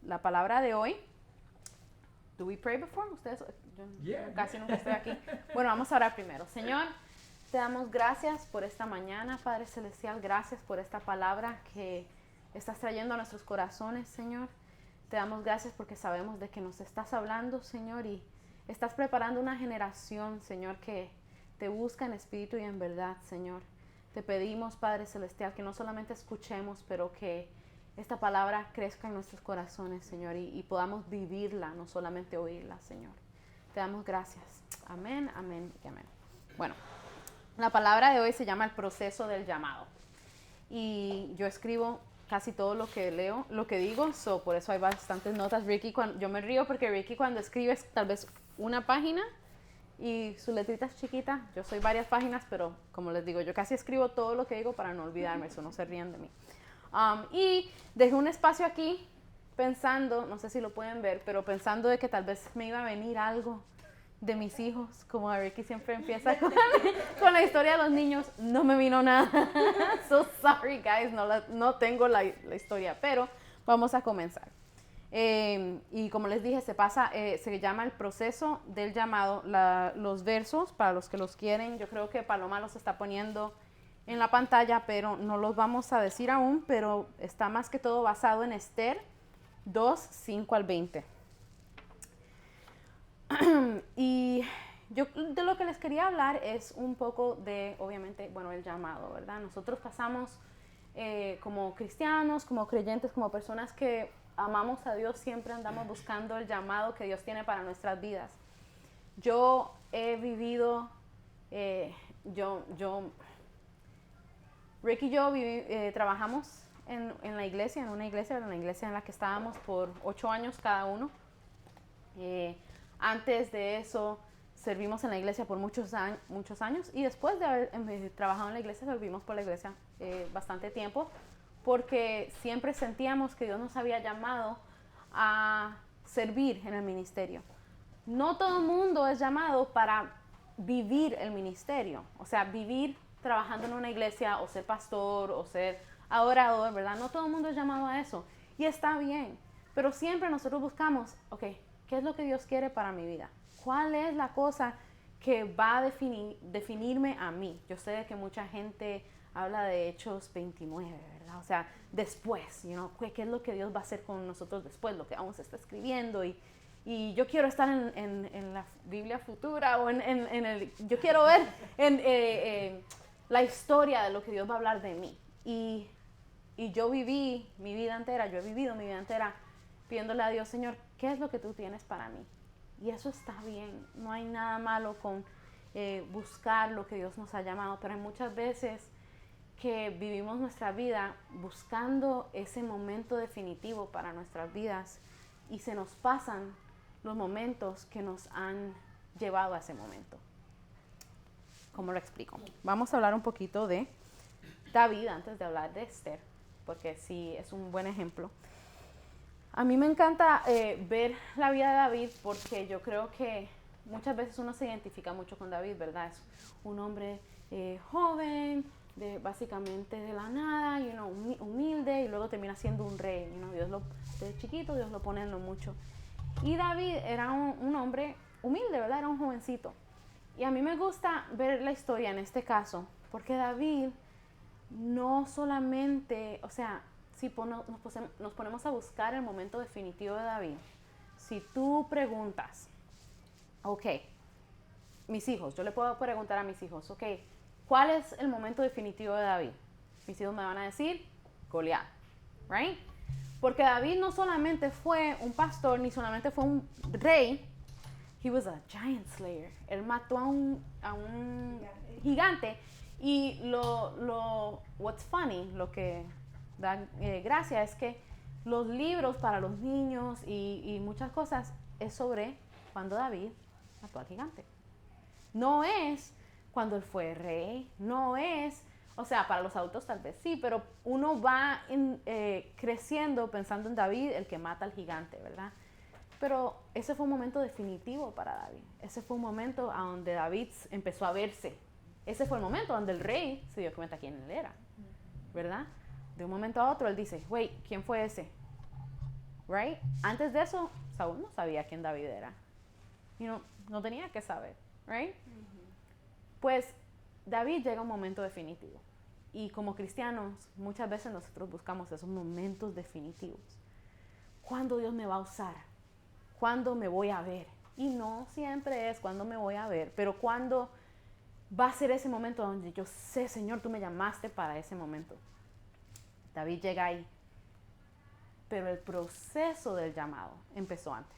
la palabra de hoy. Do we pray before? Ustedes, yo casi nunca estoy aquí. Bueno, vamos a orar primero. Señor, te damos gracias por esta mañana, Padre Celestial. Gracias por esta palabra que estás trayendo a nuestros corazones, Señor. Te damos gracias porque sabemos de que nos estás hablando, Señor, y estás preparando una generación, Señor, que te busca en espíritu y en verdad, Señor. Te pedimos, Padre Celestial, que no solamente escuchemos, pero que esta palabra crezca en nuestros corazones, Señor, y podamos vivirla, no solamente oírla, Señor. Te damos gracias. Amén, amén y amén. Bueno, la palabra de hoy se llama el proceso del llamado. Y yo escribo casi todo lo que leo, lo que digo, por eso hay bastantes notas. Yo me río porque Ricky cuando escribe tal vez una página y su letrita es chiquita. Yo soy varias páginas, pero como les digo, yo casi escribo todo lo que digo para no olvidarme, eso no se ríen de mí. Y dejé un espacio aquí pensando, no sé si lo pueden ver, pero pensando de que tal vez me iba a venir algo de mis hijos, como a Ricky siempre empieza con la historia de los niños. No me vino nada. So sorry guys, no tengo la historia, pero vamos a comenzar. Y como les dije, se llama el proceso del llamado. Los versos, para los que los quieren, yo creo que Paloma los está poniendo en la pantalla, pero no los vamos a decir aún, pero está más que todo basado en Esther 2, 5 al 20. Y yo de lo que les quería hablar es un poco de, obviamente, bueno, el llamado, ¿verdad? Nosotros pasamos como cristianos, como creyentes, como personas que amamos a Dios, siempre andamos buscando el llamado que Dios tiene para nuestras vidas. Yo he vivido, Rick y yo trabajamos en la iglesia, en una iglesia, en la iglesia en la que estábamos por 8 años cada uno. Antes de eso servimos en la iglesia por muchos años y después de haber trabajado en la iglesia servimos por la iglesia bastante tiempo porque siempre sentíamos que Dios nos había llamado a servir en el ministerio. No todo el mundo es llamado para vivir el ministerio, o sea, vivir trabajando en una iglesia o ser pastor o ser adorador, ¿verdad? No todo el mundo es llamado a eso y está bien, pero siempre nosotros buscamos, ok, ¿qué es lo que Dios quiere para mi vida? ¿Cuál es la cosa que va a definirme a mí? Yo sé que mucha gente habla de Hechos 29, ¿verdad? O sea, después, ¿qué es lo que Dios va a hacer con nosotros después? Lo que vamos a estar escribiendo y yo quiero estar en la Biblia futura o yo quiero ver la historia de lo que Dios va a hablar de mí. Y yo he vivido mi vida entera pidiéndole a Dios, Señor, ¿qué es lo que tú tienes para mí? Y eso está bien, no hay nada malo con buscar lo que Dios nos ha llamado, pero hay muchas veces que vivimos nuestra vida buscando ese momento definitivo para nuestras vidas y se nos pasan los momentos que nos han llevado a ese momento. ¿Cómo lo explico? Vamos a hablar un poquito de David antes de hablar de Esther, porque sí es un buen ejemplo. A mí me encanta ver la vida de David porque yo creo que muchas veces uno se identifica mucho con David, ¿verdad? Es un hombre joven, básicamente de la nada, humilde, y luego termina siendo un rey. Desde chiquito Dios lo pone en lo mucho. Y David era un hombre humilde, ¿verdad? Era un jovencito. Y a mí me gusta ver la historia en este caso porque David no solamente, o sea, si nos ponemos a buscar el momento definitivo de David, si tú preguntas, ok, mis hijos, yo le puedo preguntar a mis hijos, ok, ¿cuál es el momento definitivo de David? Mis hijos me van a decir, Goliat, right? Porque David no solamente fue un pastor, ni solamente fue un rey, he was a giant slayer. Él mató a un gigante. Y what's funny, lo que da gracia es que los libros para los niños y muchas cosas es sobre cuando David mató al gigante. No es cuando él fue rey, no es, o sea, para los adultos tal vez sí, pero uno va creciendo pensando en David, el que mata al gigante, ¿verdad? Pero ese fue un momento definitivo para David. Ese fue un momento a donde David empezó a verse. Ese fue el momento donde el rey se dio cuenta quién él era, ¿verdad? De un momento a otro él dice, wait, ¿quién fue ese? right? Antes de eso, Saúl no sabía quién David era. No tenía que saber, right? Pues David llega a un momento definitivo. Y como cristianos, muchas veces nosotros buscamos esos momentos definitivos. ¿Cuándo Dios me va a usar? ¿Cuándo me voy a ver? Y no siempre es cuándo me voy a ver, pero cuándo va a ser ese momento donde yo sé, Señor, tú me llamaste para ese momento. David llega ahí. Pero el proceso del llamado empezó antes.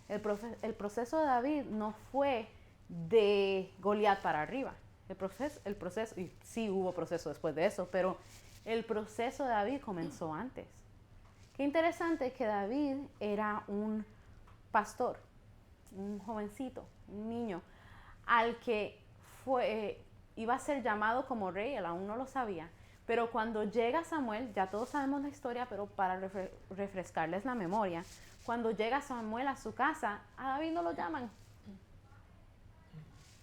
El proceso de David no fue de Goliat para arriba. El proceso, y sí hubo proceso después de eso, pero el proceso de David comenzó antes. Qué interesante que David era un pastor, un jovencito, un niño, al que iba a ser llamado como rey, él aún no lo sabía. Pero cuando llega Samuel, ya todos sabemos la historia, pero para refrescarles la memoria, cuando llega Samuel a su casa, a David no lo llaman.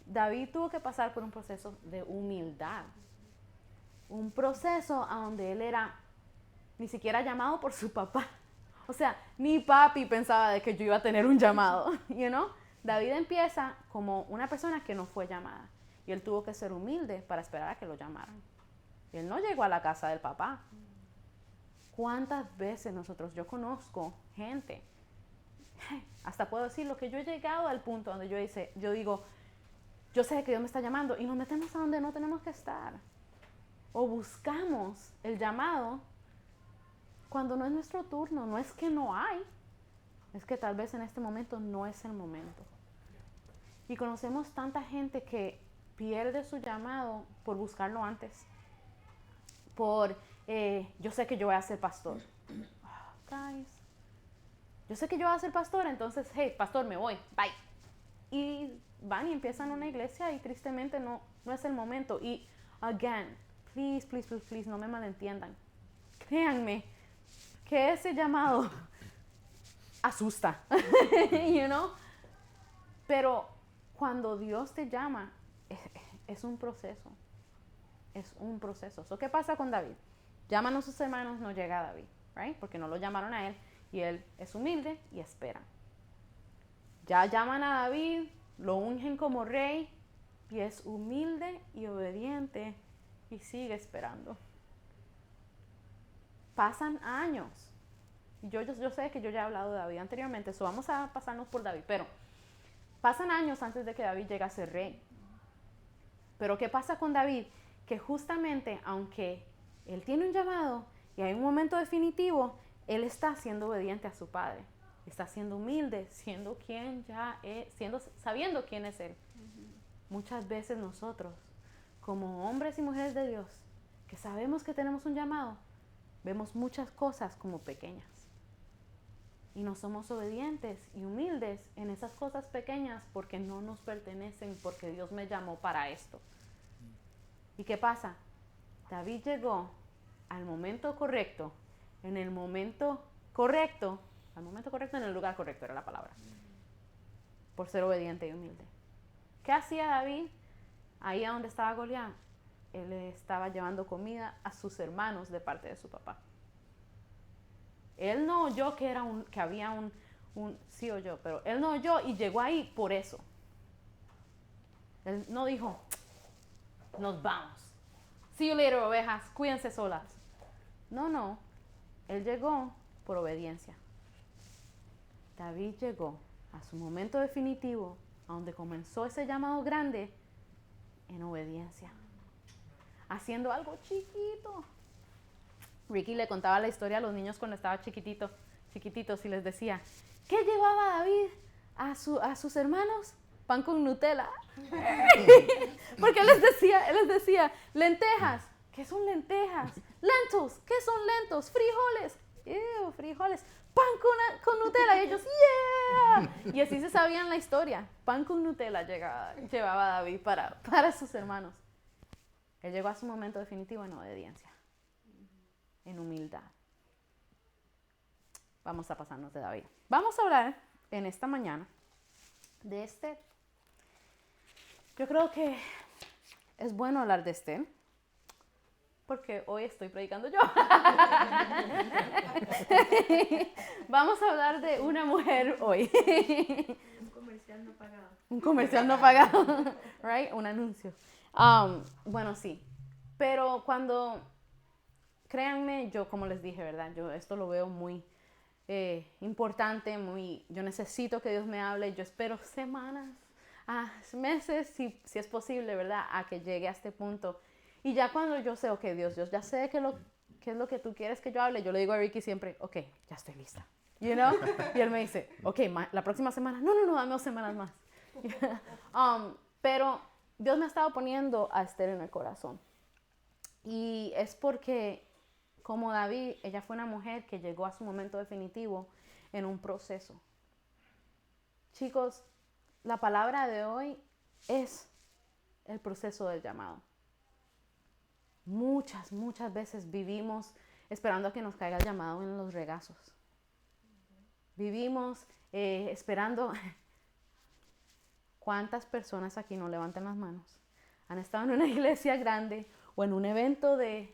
David tuvo que pasar por un proceso de humildad. Un proceso a donde él era ni siquiera llamado por su papá. O sea, ni papi pensaba de que yo iba a tener un llamado, David empieza como una persona que no fue llamada. Y él tuvo que ser humilde para esperar a que lo llamaran. Y él no llegó a la casa del papá. ¿Cuántas veces yo conozco gente, hasta puedo decir lo que yo he llegado al punto donde yo digo, yo sé que Dios me está llamando y nos metemos a donde no tenemos que estar. O buscamos el llamado cuando no es nuestro turno. No es que no hay, es que tal vez en este momento no es el momento. Y conocemos tanta gente que pierde su llamado por buscarlo antes. Yo sé que yo voy a ser pastor. Guys, yo sé que yo voy a ser pastor, entonces, hey, pastor, me voy, bye. Y van y empiezan una iglesia y tristemente no es el momento. Y, again, please, no me malentiendan. Créanme que ese llamado asusta, Pero cuando Dios te llama, es un proceso. Es un proceso. ¿Qué pasa con David? Llaman a sus hermanos, no llega a David, right? Porque no lo llamaron a él y él es humilde y espera. Ya llaman a David, lo ungen como rey y es humilde y obediente y sigue esperando. Pasan años. Yo sé que yo ya he hablado de David anteriormente, vamos a pasarnos por David, pero pasan años antes de que David llegue a ser rey. Pero ¿qué pasa con David? Que justamente, aunque él tiene un llamado y hay un momento definitivo, él está siendo obediente a su padre. Está siendo humilde, siendo quien ya es, sabiendo quién es él. Muchas veces nosotros, como hombres y mujeres de Dios, que sabemos que tenemos un llamado, vemos muchas cosas como pequeñas. Y no somos obedientes y humildes en esas cosas pequeñas porque no nos pertenecen, porque Dios me llamó para esto. ¿Y qué pasa? David llegó al momento correcto, en el momento correcto, en el lugar correcto era la palabra, por ser obediente y humilde. ¿Qué hacía David? Ahí a donde estaba Goliat, él le estaba llevando comida a sus hermanos de parte de su papá. Él no oyó que había un sí oyó, pero él no oyó y llegó ahí por eso. Él no dijo, nos vamos. See you later, ovejas, cuídense solas. No, él llegó por obediencia. David llegó a su momento definitivo, a donde comenzó ese llamado grande, en obediencia. Haciendo algo chiquito. Ricky le contaba la historia a los niños cuando estaba chiquititos y les decía, ¿qué llevaba David a sus hermanos? Pan con Nutella. Porque él les decía, lentejas. ¿Qué son lentejas? Lentils. ¿Qué son lentos? Frijoles. Frijoles. Pan con Nutella. Y ellos, yeah. Y así se sabían la historia. Pan con Nutella llevaba David para sus hermanos. Él llegó a su momento definitivo en obediencia, en humildad. Vamos a pasarnos de David. Vamos a hablar en esta mañana de Esther. Yo creo que es bueno hablar de Esther, porque hoy estoy predicando yo. Vamos a hablar de una mujer hoy. Un comercial no pagado. Un comercial no pagado, right? Un anuncio. Bueno, sí. Pero cuando, créanme, yo como les dije, ¿verdad? Yo esto lo veo muy importante, yo necesito que Dios me hable. Yo espero semanas, meses, si es posible, ¿verdad? A que llegue a este punto. Y ya cuando yo sé, ok, Dios, yo ya sé qué es lo que tú quieres que yo hable, yo le digo a Ricky siempre, ok, ya estoy lista. You know? Y él me dice, ok, la próxima semana, no, dame 2 semanas más. Pero Dios me ha estado poniendo a Esther en el corazón. Y es porque, como David, ella fue una mujer que llegó a su momento definitivo en un proceso. Chicos, la palabra de hoy es el proceso del llamado. Muchas veces vivimos esperando a que nos caiga el llamado en los regazos. Vivimos esperando. ¿Cuántas personas aquí no levantan las manos? Han estado en una iglesia grande o en un evento de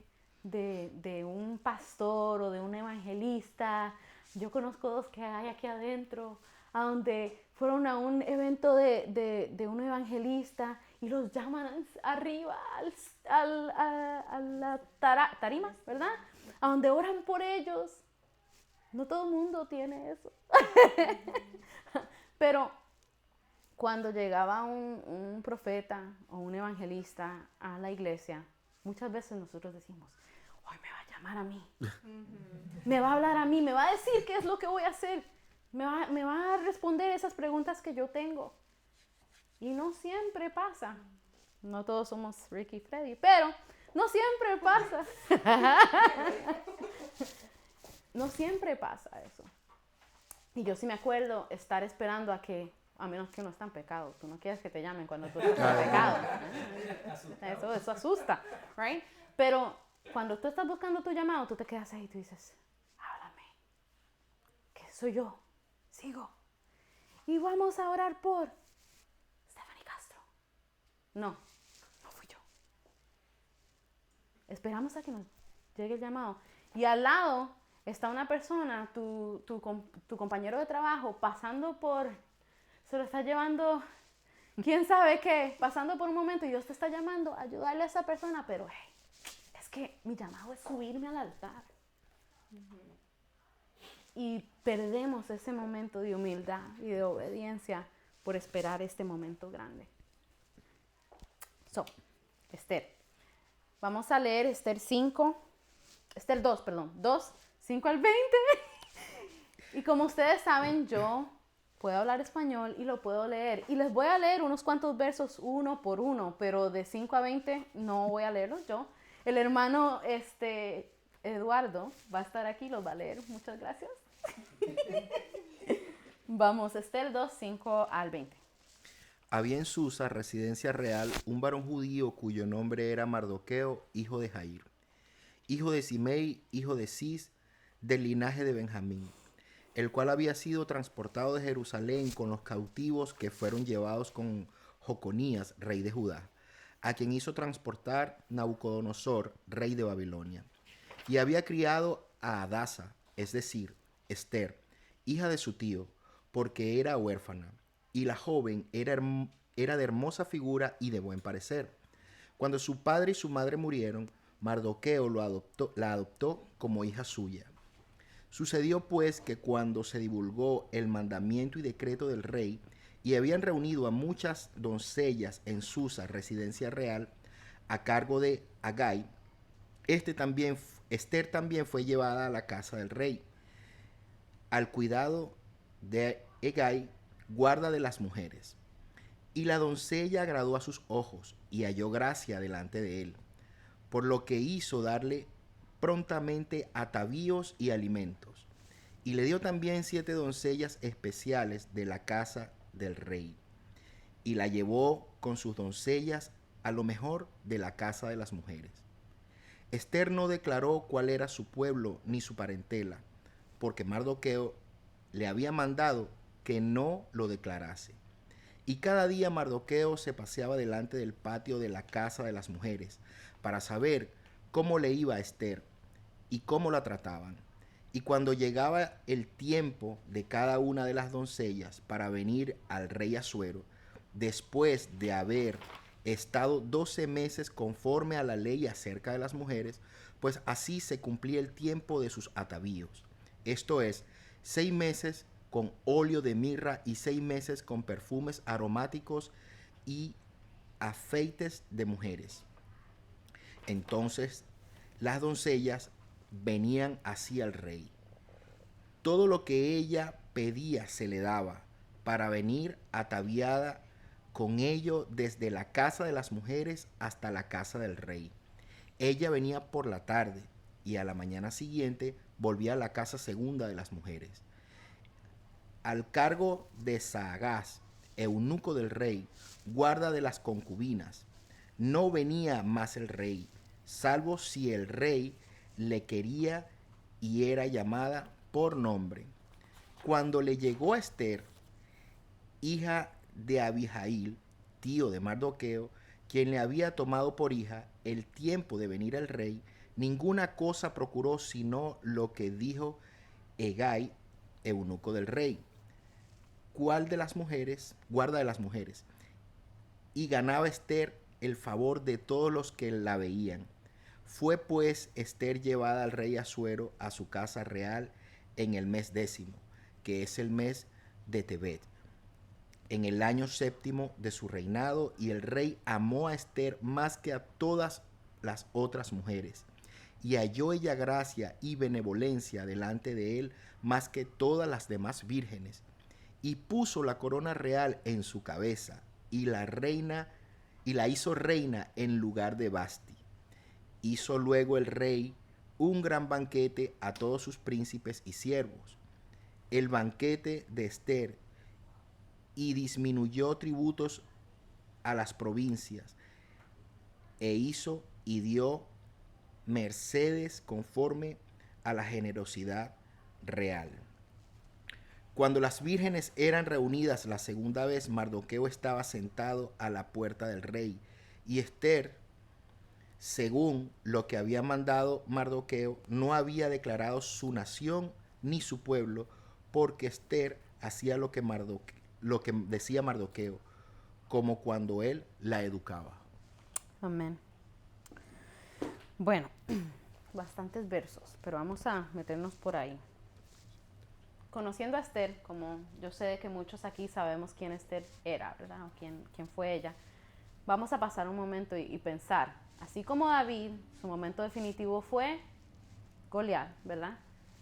un pastor o de un evangelista. Yo conozco 2 que hay aquí adentro, a donde fueron a un evento de un evangelista y los llaman arriba a la tarima, ¿verdad? A donde oran por ellos. No todo el mundo tiene eso. Pero cuando llegaba un profeta o un evangelista a la iglesia, muchas veces nosotros decimos, hoy me va a llamar a mí, me va a hablar a mí, me va a decir qué es lo que voy a hacer, me va a responder esas preguntas que yo tengo. Y no siempre pasa. No todos somos Ricky y Freddy, pero no siempre pasa. No siempre pasa eso. Y yo sí me acuerdo estar esperando a menos que uno está en pecado. Tú no quieres que te llamen cuando tú estás en pecado. Eso asusta, right? Pero cuando tú estás buscando tu llamado, tú te quedas ahí y tú dices, háblame. ¿Qué soy yo? Sigo. Y vamos a orar por Stephanie Castro. No fui yo. Esperamos a que nos llegue el llamado. Y al lado está una persona, tu compañero de trabajo, se lo está llevando, quién sabe qué, pasando por un momento y Dios te está llamando a ayudarle a esa persona, pero hey, es que mi llamado es subirme al altar. Y perdemos ese momento de humildad y de obediencia por esperar este momento grande. Esther. Vamos a leer Esther 2, 5 al 20. Y como ustedes saben, yo puedo hablar español y lo puedo leer. Y les voy a leer unos cuantos versos uno por uno, pero de 5 a 20 no voy a leerlos yo. El hermano Eduardo va a estar aquí, los va a leer. Muchas gracias. Vamos, Esther 2, 5 al 20. Había en Susa, residencia real, un varón judío cuyo nombre era Mardoqueo, hijo de Jair, hijo de Simei, hijo de Cis, del linaje de Benjamín, el cual había sido transportado de Jerusalén con los cautivos que fueron llevados con Joconías, rey de Judá, a quien hizo transportar Nabucodonosor, rey de Babilonia. Y había criado a Hadasa, es decir, Esther, hija de su tío, porque era huérfana, y la joven era de hermosa figura y de buen parecer. Cuando su padre y su madre murieron, Mardoqueo la adoptó como hija suya. Sucedió pues que cuando se divulgó el mandamiento y decreto del rey, y habían reunido a muchas doncellas en Susa, residencia real, a cargo de Agai, Esther también fue llevada a la casa del rey, al cuidado de Hegai, guarda de las mujeres. Y la doncella agradó a sus ojos y halló gracia delante de él, por lo que hizo darle prontamente atavíos y alimentos. Y le dio también 7 doncellas especiales de la casa del rey. Y la llevó con sus doncellas a lo mejor de la casa de las mujeres. Esther no declaró cuál era su pueblo ni su parentela, porque Mardoqueo le había mandado que no lo declarase. Y cada día Mardoqueo se paseaba delante del patio de la casa de las mujeres, para saber cómo le iba a Esther y cómo la trataban. Y cuando llegaba el tiempo de cada una de las doncellas para venir al rey Asuero, después de haber estado 12 meses conforme a la ley acerca de las mujeres, pues así se cumplía el tiempo de sus atavíos. Esto es, 6 meses con óleo de mirra y 6 meses con perfumes aromáticos y afeites de mujeres. Entonces las doncellas venían así al rey. Todo lo que ella pedía se le daba para venir ataviada con ello desde la casa de las mujeres hasta la casa del rey. Ella venía por la tarde y a la mañana siguiente volvía a la casa segunda de las mujeres. Al cargo de Saagás, eunuco del rey, guarda de las concubinas, no venía más el rey, salvo si el rey le quería y era llamada por nombre. Cuando le llegó a Esther, hija de Abihail, tío de Mardoqueo, quien le había tomado por hija el tiempo de venir al rey, ninguna cosa procuró sino lo que dijo Hegai, eunuco del rey. ¿Cuál de las mujeres? Guarda de las mujeres. Y ganaba Esther el favor de todos los que la veían. Fue pues Esther llevada al rey Asuero a su casa real en el mes 10, que es el mes de Tebet, en el año 7 de su reinado, y el rey amó a Esther más que a todas las otras mujeres, y halló ella gracia y benevolencia delante de él más que todas las demás vírgenes, y puso la corona real en su cabeza, y la hizo reina en lugar de Basti. Hizo luego el rey un gran banquete a todos sus príncipes y siervos, el banquete de Esther, y disminuyó tributos a las provincias, e hizo y dio mercedes conforme a la generosidad real. Cuando las vírgenes eran reunidas la segunda vez, Mardoqueo estaba sentado a la puerta del rey, y Esther, según lo que había mandado Mardoqueo, no había declarado su nación ni su pueblo, porque Esther hacía lo que decía Mardoqueo, como cuando él la educaba. Amén. Bueno, bastantes versos, pero vamos a meternos por ahí. Conociendo a Esther, como yo sé que muchos aquí sabemos quién Esther era, ¿verdad? O quién fue ella, vamos a pasar un momento y pensar, así como David, su momento definitivo fue Goliat, ¿verdad?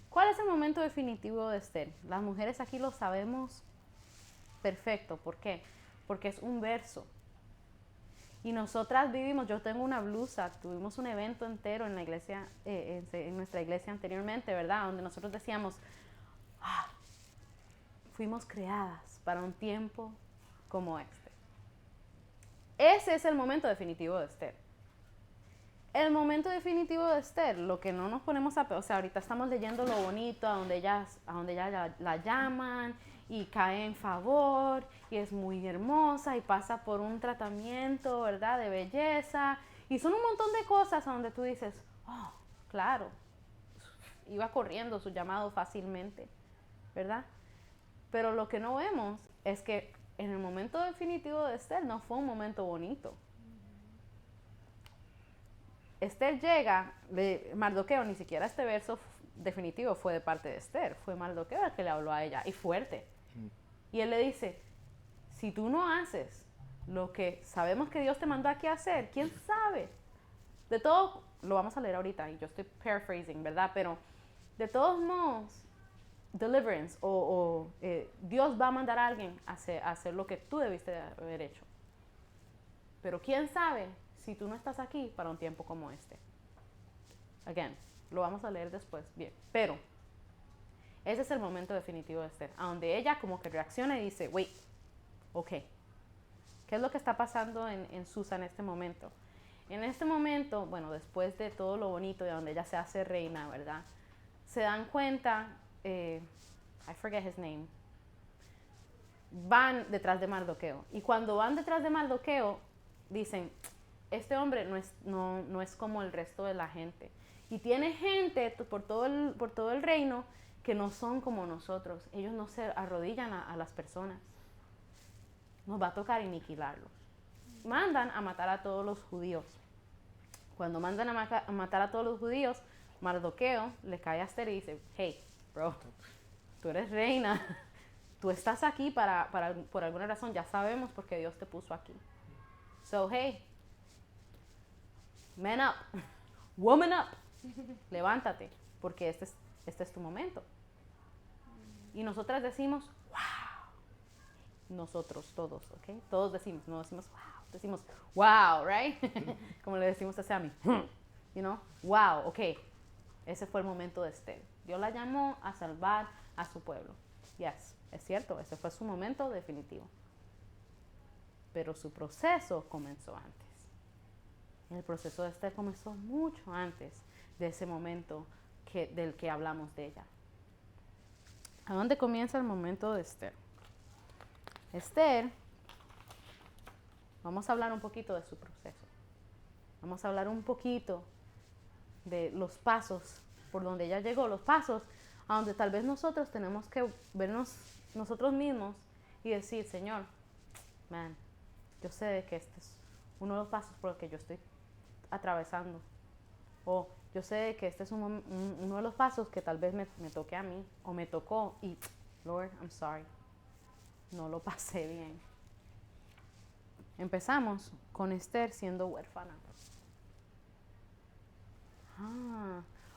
¿Cuál es el momento definitivo de Esther? Las mujeres aquí lo sabemos perfecto. ¿Por qué? Porque es un verso. Y nosotras vivimos, yo tengo una blusa, tuvimos un evento entero en la iglesia, en nuestra iglesia anteriormente, ¿verdad? Donde nosotros decíamos, fuimos creadas para un tiempo como este. Ese es el momento definitivo de Esther. El momento definitivo de Esther, lo que no nos ponemos o sea, ahorita estamos leyendo lo bonito, a donde ella la llaman y cae en favor y es muy hermosa y pasa por un tratamiento, ¿verdad?, de belleza, y son un montón de cosas a donde tú dices, oh, claro, iba corriendo su llamado fácilmente, ¿verdad? Pero lo que no vemos es que en el momento definitivo de Esther no fue un momento bonito. Esther llega, Mardoqueo, ni siquiera este verso definitivo fue de parte de Esther, fue Mardoqueo el que le habló a ella, y fuerte. Y él le dice, si tú no haces lo que sabemos que Dios te mandó aquí a hacer, ¿quién sabe? De todo, lo vamos a leer ahorita, y yo estoy paraphrasing, ¿verdad? Pero de todos modos, deliverance, Dios va a mandar a alguien a hacer lo que tú debiste haber hecho. Pero ¿quién sabe si tú no estás aquí para un tiempo como este? Again, lo vamos a leer después, bien. Pero ese es el momento definitivo de Esther, a donde ella como que reacciona y dice, wait, ok, ¿qué es lo que está pasando en Susa en este momento? En este momento, bueno, después de todo lo bonito, de donde ella se hace reina, ¿verdad? Se dan cuenta, I forget his name, van detrás de Mardoqueo. Y cuando van detrás de Mardoqueo, dicen, este hombre no es como el resto de la gente. Y tiene gente por todo el reino que no son como nosotros. Ellos no se arrodillan a las personas. Nos va a tocar aniquilarlos. Mandan a matar a todos los judíos. Cuando mandan a matar a todos los judíos, Mardoqueo le cae a Esther y dice, hey, bro, tú eres reina. Tú estás aquí por alguna razón. Ya sabemos por qué Dios te puso aquí. So, hey, man up, woman up, levántate, porque este es tu momento. Y nosotras decimos, wow. Nosotros todos, ¿ok? Todos decimos, no decimos wow, decimos wow, right? Como le decimos a Sammy, you know, wow, ok. Ese fue el momento de Esther. Dios la llamó a salvar a su pueblo. Yes, es cierto, ese fue su momento definitivo. Pero su proceso comenzó antes. El proceso de Esther comenzó mucho antes de ese momento del que hablamos de ella. ¿A dónde comienza el momento de Esther? Esther, vamos a hablar un poquito de su proceso. Vamos a hablar un poquito de los pasos por donde ella llegó, los pasos a donde tal vez nosotros tenemos que vernos nosotros mismos y decir, Señor, man, yo sé que este es uno de los pasos por los que yo estoy atravesando. O yo sé que este es uno de los pasos que tal vez me toque a mí o me tocó y, Lord, I'm sorry, no lo pasé bien. Empezamos con Esther siendo huérfana.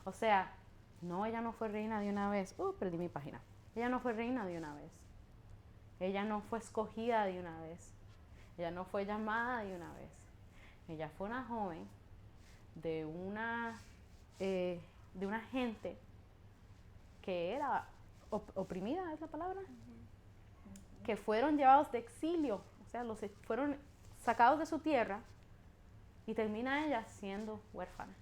O sea, no, ella no fue reina de una vez. Perdí mi página. Ella no fue reina de una vez. Ella no fue escogida de una vez. Ella no fue llamada de una vez. Ella fue una joven de una gente que era oprimida, ¿es la palabra? Que fueron llevados de exilio, o sea, fueron sacados de su tierra y termina ella siendo huérfana.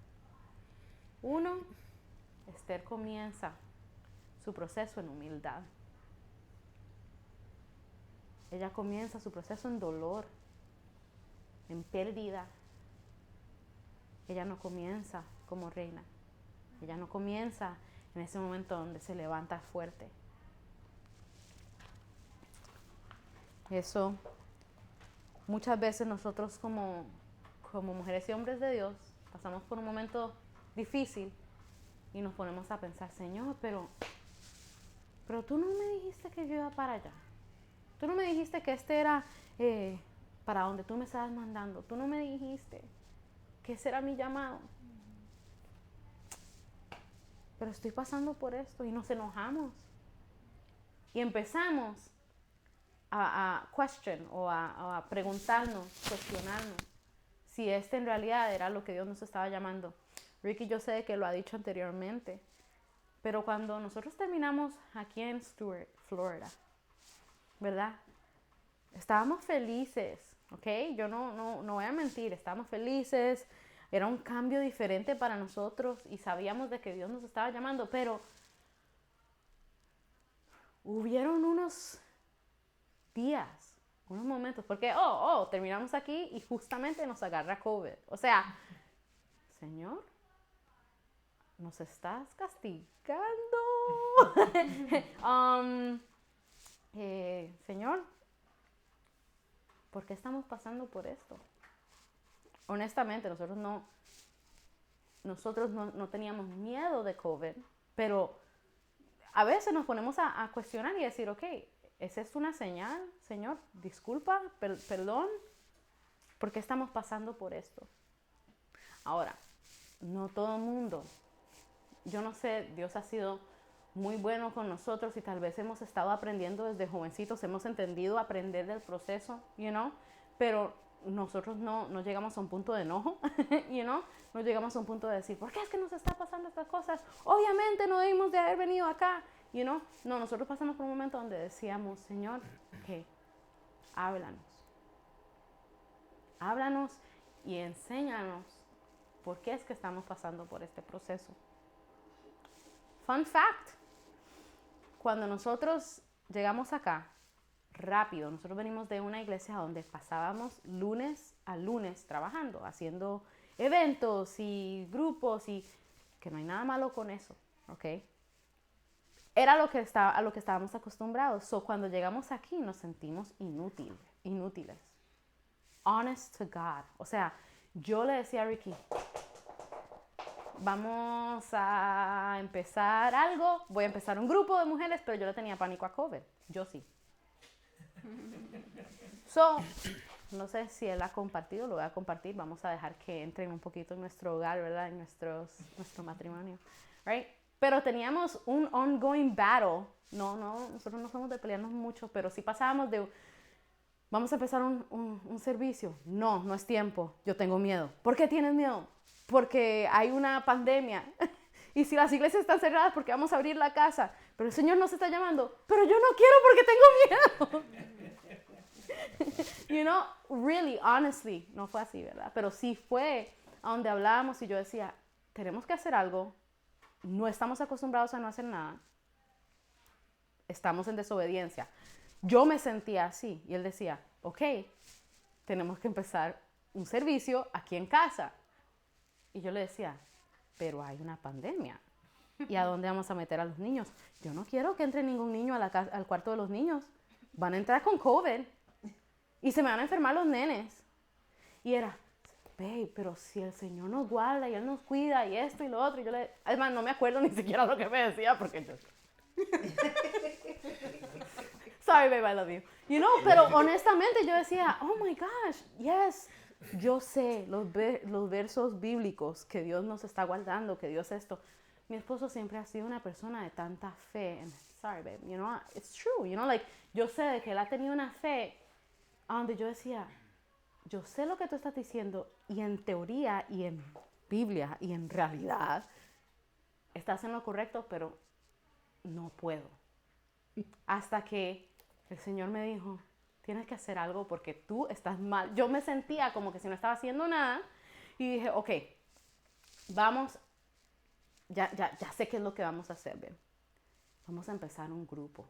Esther comienza su proceso en humildad. Ella comienza su proceso en dolor, en pérdida. Ella no comienza como reina. Ella no comienza en ese momento donde se levanta fuerte. Eso, muchas veces nosotros como mujeres y hombres de Dios pasamos por un momento difícil y nos ponemos a pensar, Señor, pero tú no me dijiste que yo iba para allá. Tú no me dijiste que este era para donde tú me estabas mandando. Tú no me dijiste que ese era mi llamado. Pero estoy pasando por esto y nos enojamos. Y empezamos a question o a preguntarnos, cuestionarnos si este en realidad era lo que Dios nos estaba llamando. Ricky, yo sé que lo ha dicho anteriormente, pero cuando nosotros terminamos aquí en Stuart, Florida, ¿verdad? Estábamos felices, ¿ok? Yo no voy a mentir, estábamos felices, era un cambio diferente para nosotros y sabíamos de que Dios nos estaba llamando, pero hubieron unos días, unos momentos, porque, terminamos aquí y justamente nos agarra COVID. O sea, Señor, nos estás castigando. Señor, ¿por qué estamos pasando por esto? Honestamente, nosotros no teníamos miedo de COVID, pero a veces nos ponemos a cuestionar y decir, ok, ¿esa es una señal, Señor? Disculpa, perdón, ¿por qué estamos pasando por esto? Ahora, no todo el mundo, yo no sé, Dios ha sido muy bueno con nosotros y tal vez hemos estado aprendiendo desde jovencitos, hemos entendido aprender del proceso, pero nosotros no llegamos a un punto de enojo, no llegamos a un punto de decir, ¿por qué es que nos está pasando estas cosas? Obviamente no debimos de haber venido acá, no, nosotros pasamos por un momento donde decíamos, Señor, háblanos y enséñanos por qué es que estamos pasando por este proceso. Fun fact, cuando nosotros llegamos acá, rápido. Nosotros venimos de una iglesia donde pasábamos lunes a lunes trabajando, haciendo eventos y grupos, y que no hay nada malo con eso, ¿ok? Era a lo que estábamos acostumbrados. So, cuando llegamos aquí nos sentimos inútiles. Honest to God. O sea, yo le decía a Ricky, vamos a empezar algo, voy a empezar un grupo de mujeres, pero yo le tenía pánico a COVID. Yo sí. So, no sé si él ha compartido, lo voy a compartir. Vamos a dejar que entren un poquito en nuestro hogar, ¿verdad? En nuestro matrimonio, right? Pero teníamos un ongoing battle. Nosotros no somos de pelearnos mucho, pero sí pasábamos de, vamos a empezar un servicio. No es tiempo. Yo tengo miedo. ¿Por qué tienes miedo? Porque hay una pandemia. Y si las iglesias están cerradas, porque vamos a abrir la casa. Pero el Señor nos está llamando. Pero yo no quiero porque tengo miedo. You know, really, honestly, no fue así, ¿verdad? Pero sí fue a donde hablábamos y yo decía, tenemos que hacer algo. No estamos acostumbrados a no hacer nada. Estamos en desobediencia. Yo me sentía así. Y él decía, ok, tenemos que empezar un servicio aquí en casa. Y yo le decía, pero hay una pandemia. ¿Y a dónde vamos a meter a los niños? Yo no quiero que entre ningún niño al cuarto de los niños. Van a entrar con COVID. Y se me van a enfermar los nenes. Y era, babe, pero si el Señor nos guarda y Él nos cuida y esto y lo otro. Y yo le, además, no me acuerdo ni siquiera lo que me decía porque yo... Sorry, babe, I love you. You know, pero honestamente yo decía, oh my gosh, yes. Yo sé los versos bíblicos que Dios nos está guardando, que Dios esto. Mi esposo siempre ha sido una persona de tanta fe. And, sorry, babe, you know, it's true. You know, like, yo sé de que él ha tenido una fe a donde yo decía, yo sé lo que tú estás diciendo y en teoría y en Biblia y en realidad estás en lo correcto, pero no puedo. Hasta que el Señor me dijo, tienes que hacer algo porque tú estás mal. Yo me sentía como que si no estaba haciendo nada y dije, ok, vamos, ya sé qué es lo que vamos a hacer, ¿ven? Vamos a empezar un grupo.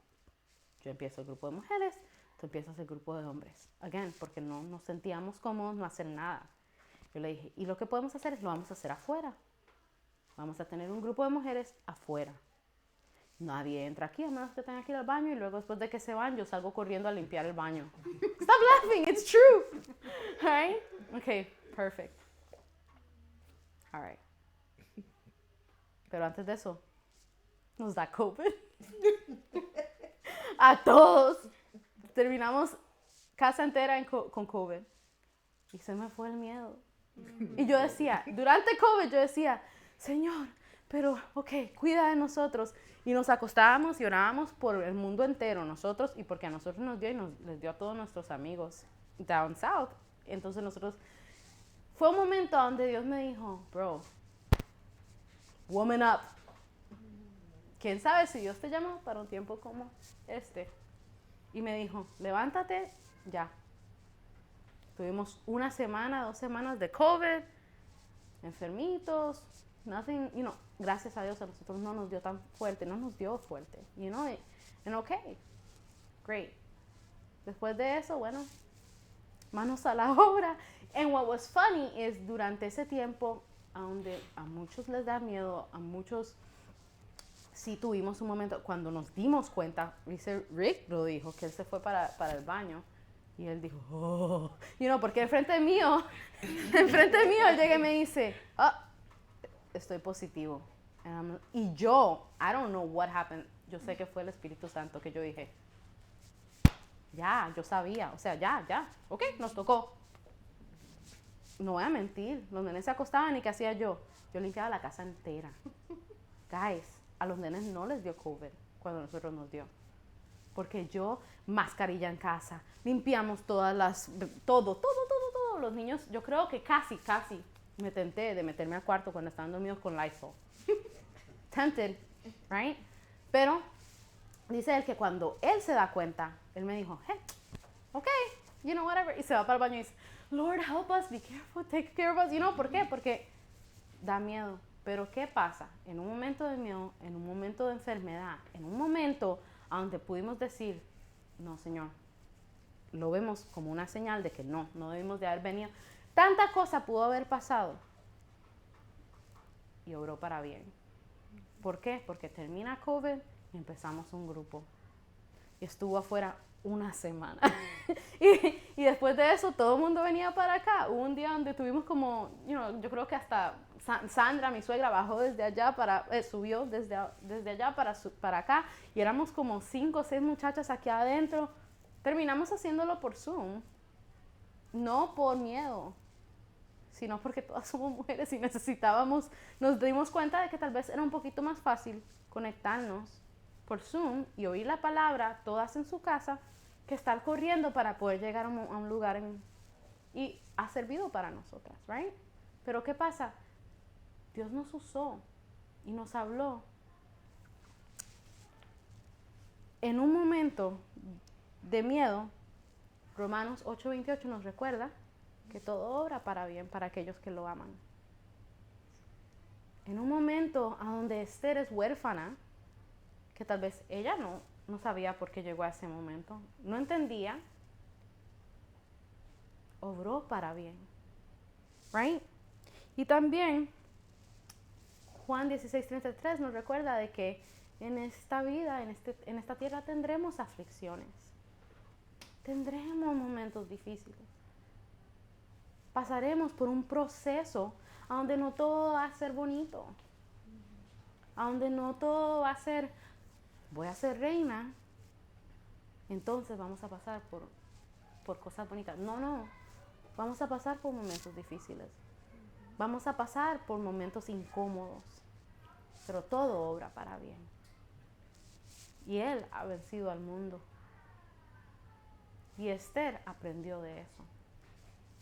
Yo empiezo el grupo de mujeres, tú empiezas el grupo de hombres. Again, porque no nos sentíamos cómodos no hacer nada. Yo le dije, y lo que podemos hacer es lo vamos a hacer afuera. Vamos a tener un grupo de mujeres afuera. Nadie entra aquí a menos que tenga que ir al baño y luego después de que se van yo salgo corriendo a limpiar el baño. Stop laughing, it's true. Right? Okay, perfect. All right. Pero antes de eso, nos da COVID. A todos. Terminamos casa entera con COVID. Y se me fue el miedo. Y yo decía, durante COVID yo decía, Señor, pero ok, cuida de nosotros. Y nos acostábamos y orábamos por el mundo entero, nosotros, y porque a nosotros nos dio y les dio a todos nuestros amigos down south. Entonces nosotros, fue un momento donde Dios me dijo, bro, woman up. ¿Quién sabe si Dios te llamó para un tiempo como este? Y me dijo, levántate ya. Tuvimos 1 semana, 2 semanas de COVID, enfermitos, nothing, you know, gracias a Dios a nosotros no nos dio tan fuerte, no nos dio fuerte, you know, and okay, great. Después de eso, bueno, manos a la obra. And what was funny is durante ese tiempo, donde a muchos les da miedo, a muchos sí tuvimos un momento, cuando nos dimos cuenta, dice Rick lo dijo, que él se fue para el baño, y él dijo, oh, you know, porque enfrente mío, él llega y me dice, estoy positivo. Y yo, I don't know what happened, yo sé que fue el Espíritu Santo que yo dije, ya, yo sabía, o sea, ya, ok, nos tocó. No voy a mentir, los nenes se acostaban y ¿qué hacía yo? Yo limpiaba la casa entera. Guys, a los nenes no les dio COVID cuando a nosotros nos dio. Porque yo, mascarilla en casa, limpiamos todo. Los niños, yo creo que casi me tenté de meterme al cuarto cuando estaban dormidos con Lysol. Tempted, right? Pero dice él que cuando él se da cuenta, él me dijo, hey, okay, you know, whatever. Y se va para el baño y dice, Lord, help us, be careful, take care of us. You know, ¿por qué? Porque da miedo. Pero ¿qué pasa? En un momento de miedo, en un momento de enfermedad, en un momento a donde pudimos decir, no, Señor, lo vemos como una señal de que no debimos de haber venido. Tanta cosa pudo haber pasado y obró para bien. ¿Por qué? Porque termina COVID y empezamos un grupo. Y estuvo afuera una semana. y después de eso, todo el mundo venía para acá. Hubo un día donde tuvimos como, yo creo que hasta Sandra, mi suegra, bajó desde allá subió desde allá para acá. Y éramos como 5 o 6 muchachas aquí adentro. Terminamos haciéndolo por Zoom. No por miedo, sino porque todas somos mujeres y nos dimos cuenta de que tal vez era un poquito más fácil conectarnos por Zoom y oír la palabra todas en su casa que estar corriendo para poder llegar a un lugar y ha servido para nosotras, right? Pero ¿qué pasa? Dios nos usó y nos habló en un momento de miedo. Romanos 8:28 nos recuerda que todo obra para bien para aquellos que lo aman. En un momento a donde Esther es huérfana, que tal vez ella no sabía por qué llegó a ese momento, no entendía, obró para bien, right? Y también Juan 16:33 nos recuerda de que en esta vida, en esta tierra tendremos aflicciones, tendremos momentos difíciles, pasaremos por un proceso a donde no todo va a ser bonito, a donde no todo va a ser, voy a ser reina, entonces vamos a pasar por cosas bonitas. No, vamos a pasar por momentos difíciles, vamos a pasar por momentos incómodos, pero todo obra para bien. Y Él ha vencido al mundo. Y Esther aprendió de eso.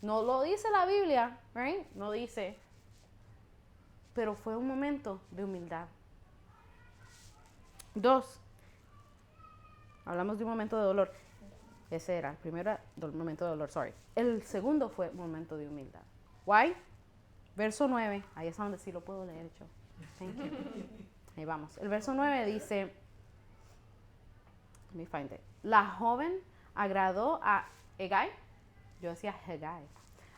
No lo dice la Biblia, right? No dice, pero fue un momento de humildad. 2, hablamos de un momento de dolor. Ese era, el primero era momento de dolor, sorry. El segundo fue momento de humildad. Why? Verso 9, ahí es donde sí lo puedo leer yo. Thank you. Ahí vamos. El verso 9 dice, let me find it. La joven agradó a Hegai, yo decía Hegai,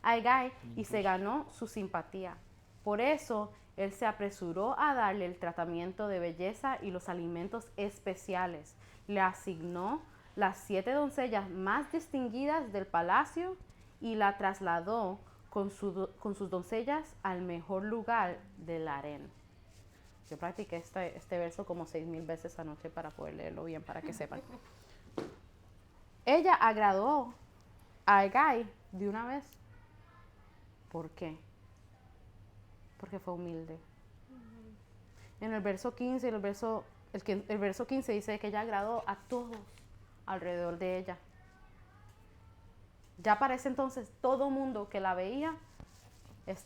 a Hegai y se ganó su simpatía. Por eso él se apresuró a darle el tratamiento de belleza y los alimentos especiales. Le asignó las 7 doncellas más distinguidas del palacio y la trasladó con sus doncellas al mejor lugar del harén. Yo practiqué este verso como 6,000 veces anoche para poder leerlo bien, para que sepan. Ella agradó a Hegai de una vez. ¿Por qué? Porque fue humilde. En el verso 15, el verso 15 dice que ella agradó a todos alrededor de ella. Ya para ese entonces, todo mundo que la veía,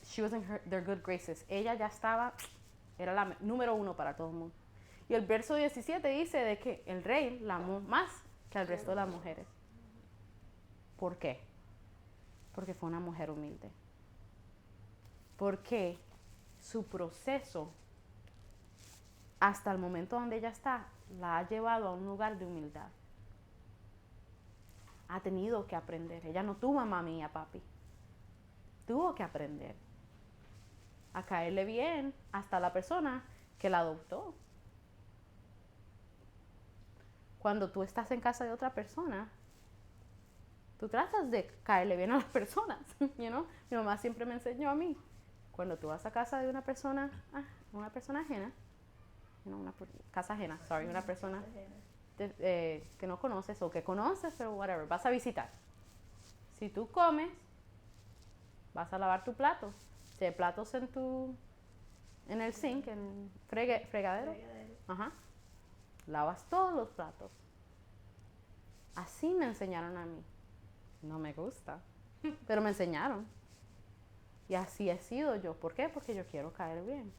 she was in their good graces. Ella ya era la número 1 para todo el mundo. Y el verso 17 dice de que el rey la amó más que al resto de las mujeres. ¿Por qué? Porque fue una mujer humilde. Porque su proceso hasta el momento donde ella está la ha llevado a un lugar de humildad. Ha tenido que aprender. Ella no tuvo a mami y a papi. Tuvo que aprender a caerle bien hasta la persona que la adoptó. Cuando tú estás en casa de otra persona, tú tratas de caerle bien a las personas, you know? Mi mamá siempre me enseñó a mí, cuando tú vas a casa de una persona ajena, una casa ajena, una persona que no conoces o que conoces, pero whatever, vas a visitar. Si tú comes, vas a lavar tu plato. Si hay platos en el sink, en fregadero, ajá, lavas todos los platos. Así me enseñaron a mí. No me gusta, pero me enseñaron. Y así he sido yo. ¿Por qué? Porque yo quiero caer bien.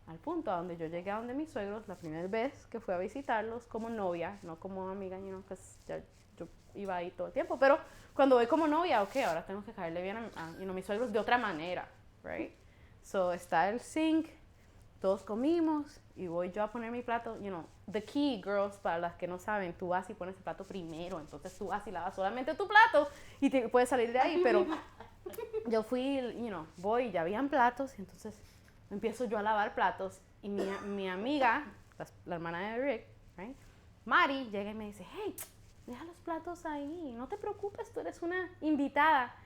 Al punto a donde yo llegué a donde mis suegros la primera vez que fui a visitarlos como novia, no como amiga, yo iba ahí todo el tiempo, pero cuando voy como novia, ok, ahora tengo que caerle bien a mis suegros de otra manera, right? So, está el sink, todos comimos y voy yo a poner mi plato. You know, the key, girls, para las que no saben, tú vas y pones el plato primero. Entonces tú vas y lavas solamente tu plato y te puedes salir de ahí. Pero yo fui, voy, ya habían platos y entonces empiezo yo a lavar platos. Y mi amiga, la hermana de Rick, right, Mari, llega y me dice, hey, deja los platos ahí, no te preocupes, tú eres una invitada.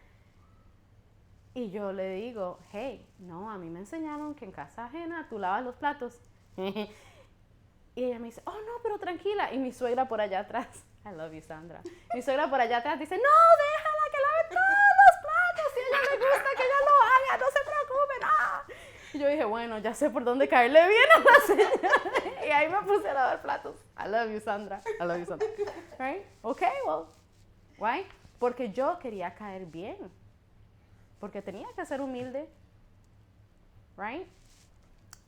Y yo le digo, hey, no, a mí me enseñaron que en casa ajena tú lavas los platos. Y ella me dice, oh, no, pero tranquila. Y mi suegra por allá atrás, I love you, Sandra. Mi suegra por allá atrás dice, no, déjala que lave todos los platos. Si a ella le gusta que ella lo haga, no se preocupe, no. Y yo dije, bueno, ya sé por dónde caerle bien a la señora. Y ahí me puse a lavar platos. I love you, Sandra. I love you, Sandra. Right? Okay, well, why? Porque yo quería caer bien. Porque tenía que ser humilde. Right?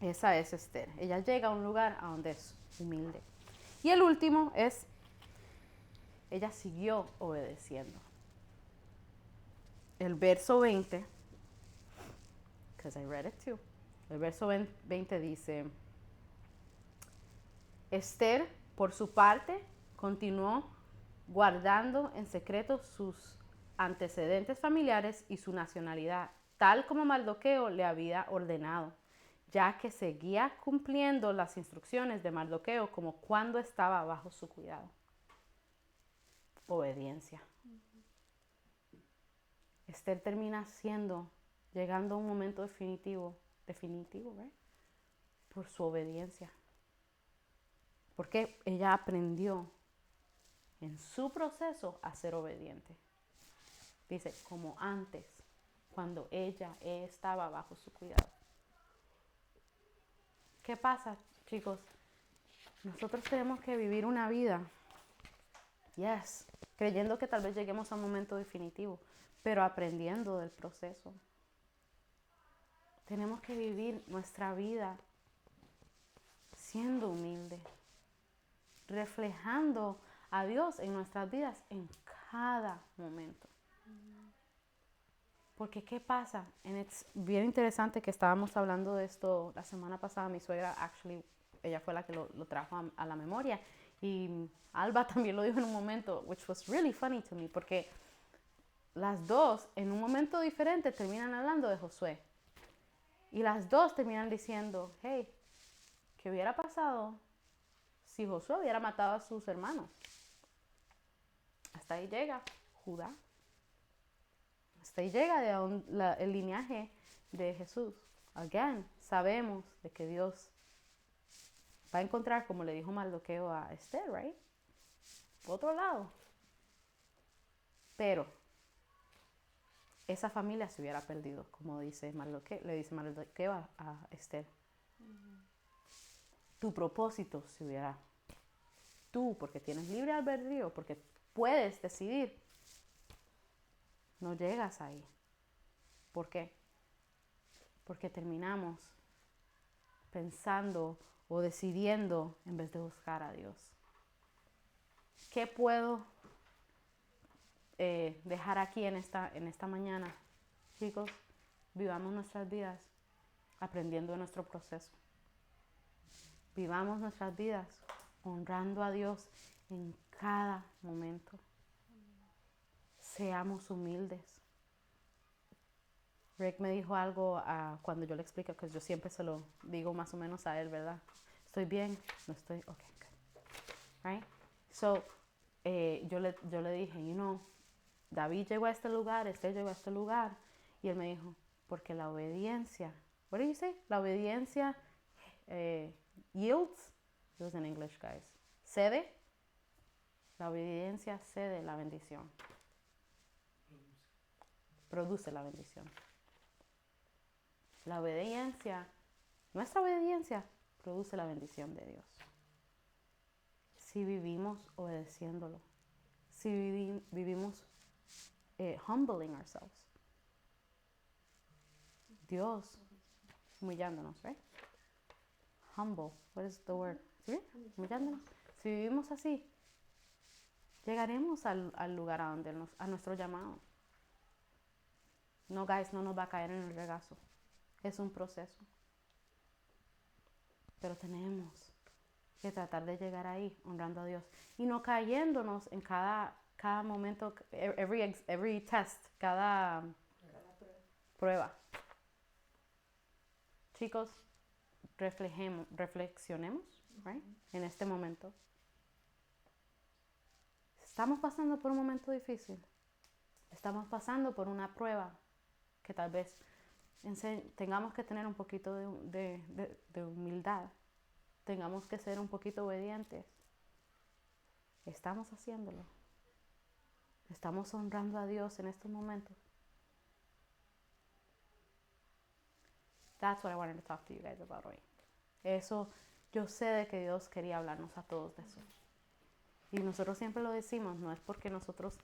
Esa es Esther. Ella llega a un lugar a donde es humilde. Y el último es, ella siguió obedeciendo. El verso 20, because I read it too. El verso 20 dice, Esther, por su parte, continuó guardando en secreto sus antecedentes familiares y su nacionalidad, tal como Mardoqueo le había ordenado, ya que seguía cumpliendo las instrucciones de Mardoqueo como cuando estaba bajo su cuidado. Obediencia. Esther termina llegando a un momento definitivo, ¿right? Por su obediencia. Porque ella aprendió en su proceso a ser obediente. Dice, como antes, cuando ella estaba bajo su cuidado. ¿Qué pasa, chicos? Nosotros tenemos que vivir una vida, yes, creyendo que tal vez lleguemos a un momento definitivo, pero aprendiendo del proceso. Tenemos que vivir nuestra vida siendo humilde, reflejando a Dios en nuestras vidas en cada momento. Porque ¿qué pasa? Es bien interesante que estábamos hablando de esto la semana pasada. Mi suegra, ella fue la que lo trajo a la memoria. Y Alba también lo dijo en un momento, which was really funny to me, porque las dos, en un momento diferente, terminan hablando de Josué. Y las dos terminan diciendo, hey, ¿qué hubiera pasado si Josué hubiera matado a sus hermanos? Hasta ahí llega Judá. Hasta ahí llega el linaje de Jesús. Again, sabemos de que Dios va a encontrar, como le dijo Mardoqueo a Esther, right? Otro lado. Pero esa familia se hubiera perdido, como le dice Mardoqueo a Esther. Tu propósito se hubiera... Tú, porque tienes libre albedrío, porque puedes decidir, no llegas ahí. ¿Por qué? Porque terminamos pensando o decidiendo en vez de buscar a Dios. ¿Qué puedo dejar aquí en esta mañana? Chicos, vivamos nuestras vidas aprendiendo de nuestro proceso. Vivamos nuestras vidas honrando a Dios en cada momento. Seamos humildes. Rick me dijo algo cuando yo le explico, que yo siempre se lo digo más o menos a él, ¿verdad? ¿Estoy bien? No estoy, ok, good. Right? So, yo le dije, David llegó a este lugar, Esther llegó a este lugar, y él me dijo, porque la obediencia, what did you say? La obediencia yields, it was in English, guys, cede, la obediencia cede la bendición. Produce la bendición. La obediencia, nuestra obediencia, produce la bendición de Dios. Si vivimos obedeciéndolo, si vivimos humbling ourselves, Dios humillándonos, right? Humble, what is the word? ¿Sí? Humillándonos. Si vivimos así, llegaremos al lugar a nuestro llamado. No, guys, no nos va a caer en el regazo. Es un proceso. Pero tenemos que tratar de llegar ahí honrando a Dios y no cayéndonos en cada momento, every test, cada prueba. Chicos, reflexionemos, right? En este momento. Estamos pasando por un momento difícil. Estamos pasando por una prueba que tal vez tengamos que tener un poquito de humildad. Tengamos que ser un poquito obedientes. Estamos haciéndolo. Estamos honrando a Dios en estos momentos. That's what I wanted to talk to you guys about hoy. Eso, yo sé de que Dios quería hablarnos a todos de eso. Y nosotros siempre lo decimos, no es porque nosotros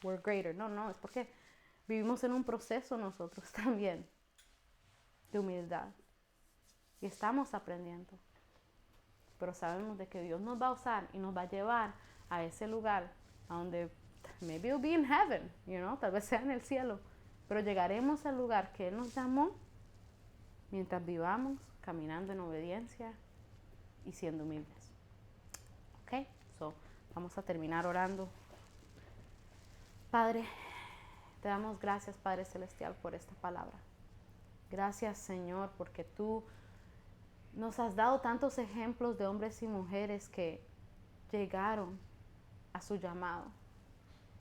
we're greater, no, es porque vivimos en un proceso nosotros también de humildad. Y estamos aprendiendo. Pero sabemos de que Dios nos va a usar y nos va a llevar a ese lugar a donde maybe it'll be in heaven, tal vez sea en el cielo. Pero llegaremos al lugar que Él nos llamó mientras vivamos caminando en obediencia y siendo humildes. Ok, so vamos a terminar orando. Padre, te damos gracias, Padre Celestial, por esta palabra. Gracias, Señor, porque tú nos has dado tantos ejemplos de hombres y mujeres que llegaron a su llamado.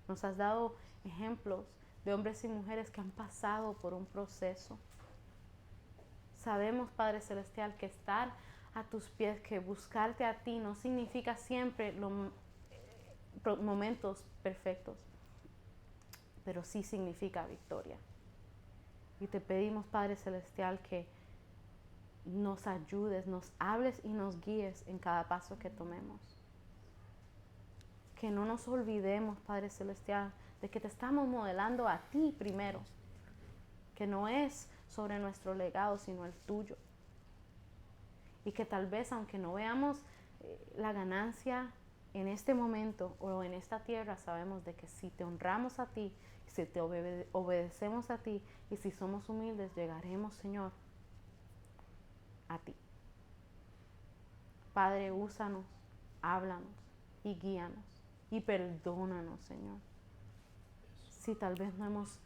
Nos has dado ejemplos de hombres y mujeres que han pasado por un proceso. Sabemos, Padre Celestial, que estar a tus pies, que buscarte a ti no significa siempre momentos perfectos, pero sí significa victoria. Y te pedimos, Padre Celestial, que nos ayudes, nos hables y nos guíes en cada paso que tomemos. Que no nos olvidemos, Padre Celestial, de que te estamos modelando a ti primero, que no es sobre nuestro legado, sino el tuyo. Y que tal vez, aunque no veamos la ganancia en este momento o en esta tierra, sabemos de que si te honramos a ti, si te obedecemos a ti y si somos humildes, llegaremos, Señor, a ti. Padre, úsanos, háblanos y guíanos y perdónanos, Señor, si tal vez no hemos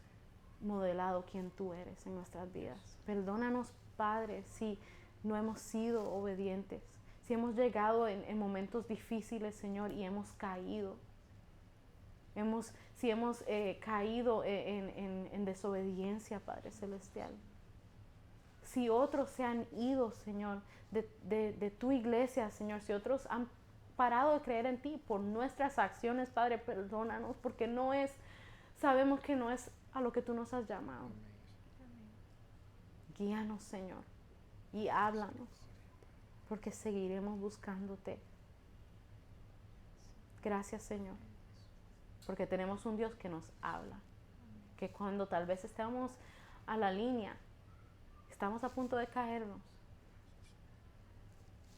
modelado quién tú eres en nuestras vidas. Perdónanos, Padre, si no hemos sido obedientes, si hemos llegado en momentos difíciles, Señor, y hemos caído. Si hemos caído en desobediencia, Padre Celestial. Si otros se han ido, Señor, de tu iglesia, Señor, si otros han parado de creer en ti por nuestras acciones, Padre, perdónanos, porque sabemos que no es a lo que tú nos has llamado. Guíanos, Señor, y háblanos, porque seguiremos buscándote. Gracias, Señor, porque tenemos un Dios que nos habla, que cuando tal vez estamos a la línea, estamos a punto de caernos,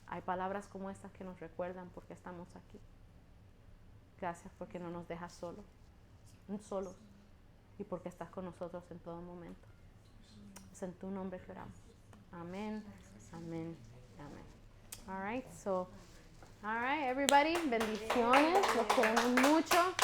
hay palabras como estas que nos recuerdan por qué estamos aquí. Gracias porque no nos dejas solos y porque estás con nosotros en todo momento. Es en tu nombre que oramos. Amén, amén, amén. All right, everybody, bendiciones, los queremos mucho.